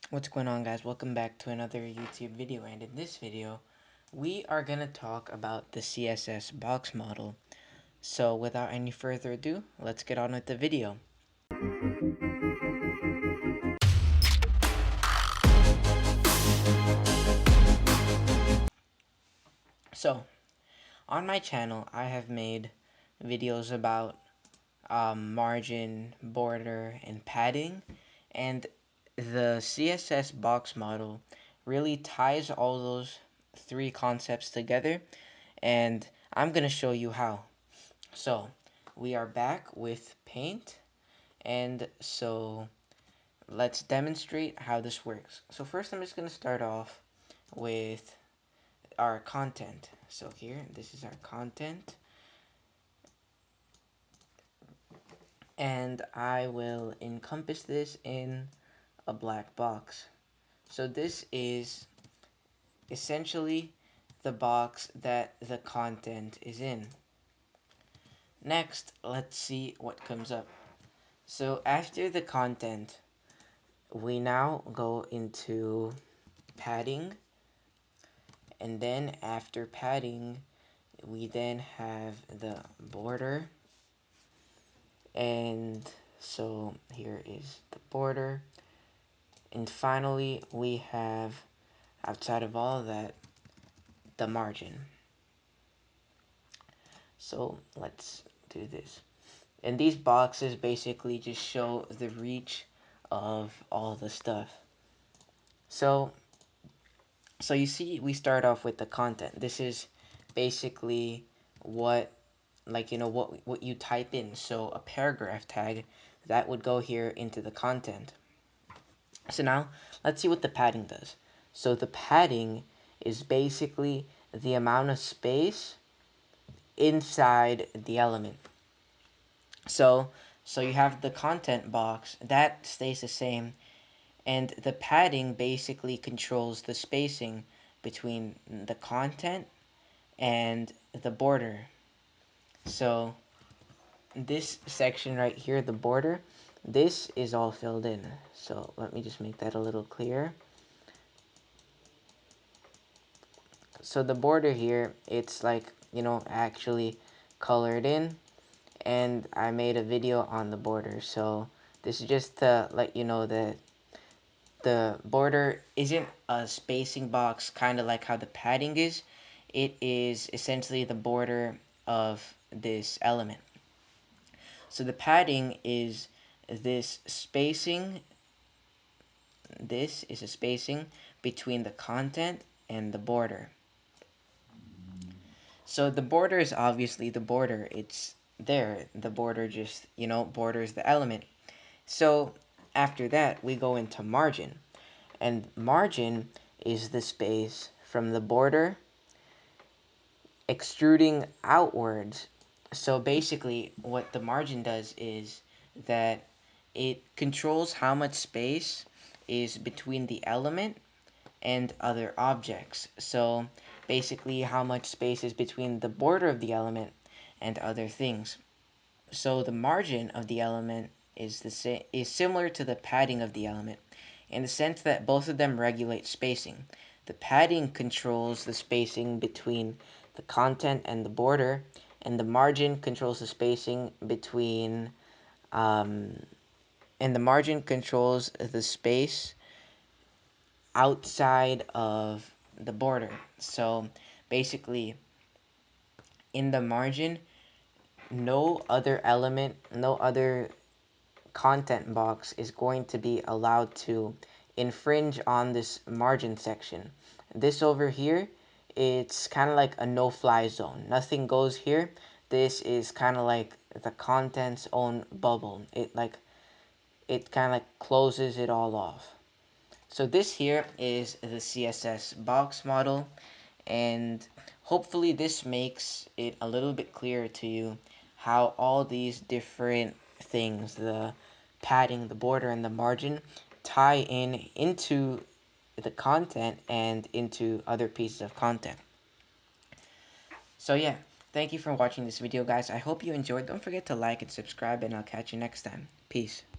What's going on, guys? Welcome back to another YouTube video, and in this video we are going to talk about the CSS box model. So without any further ado, let's get on with the video. So on my channel I have made videos about margin, border, and padding, and the CSS box model really ties all those three concepts together, and I'm going to show you how. So we are back with Paint, and so let's demonstrate how this works. So first I'm just going to start off with our content. So here, this is our content, and I will encompass this in a black box. So this is essentially the box that the content is in. Next, let's see what comes up. So after the content, we now go into padding, and then after padding we then have the border, and so here is the border, and finally we have, outside of all of that, the margin. So let's do this, and these boxes basically just show the reach of all the stuff. So you see, we start off with the content. This is basically what, like, what you type in. So a paragraph tag that would go here into the content. So now let's see what the padding does. So the padding is basically the amount of space inside the element. So you have the content box that stays the same, and the padding basically controls the spacing between the content and the border. So this section right here, the border, this is all filled in. So let me just make that a little clearer. So the border here, it's like, actually colored in, and I made a video on the border. So this is just to let you know that the border isn't a spacing box, kind of like how the padding is. It is essentially the border of this element. So the padding is this spacing, this is a spacing between the content and the border. So the border is obviously the border. It's there. The border just, borders the element. So after that, we go into margin. And margin is the space from the border extruding outwards. So basically, what the margin does is that it controls how much space is between the element and other objects. So basically, how much space is between the border of the element and other things. So the margin of the element is similar to the padding of the element, in the sense that both of them regulate spacing. The padding controls the spacing between the content and the border, and the margin controls the spacing between um, and the margin controls the space outside of the border. So basically, in the margin, no other element, no other content box is going to be allowed to infringe on this margin section. This over here, it's kind of like a no-fly zone. Nothing goes here. This is kind of like the content's own bubble. It kind of like closes it all off. So this here is the CSS box model, and hopefully this makes it a little bit clearer to you how all these different things, the padding, the border, and the margin, tie in into the content and into other pieces of content. So yeah, thank you for watching this video, guys. I hope you enjoyed. Don't forget to like and subscribe, and I'll catch you next time. Peace.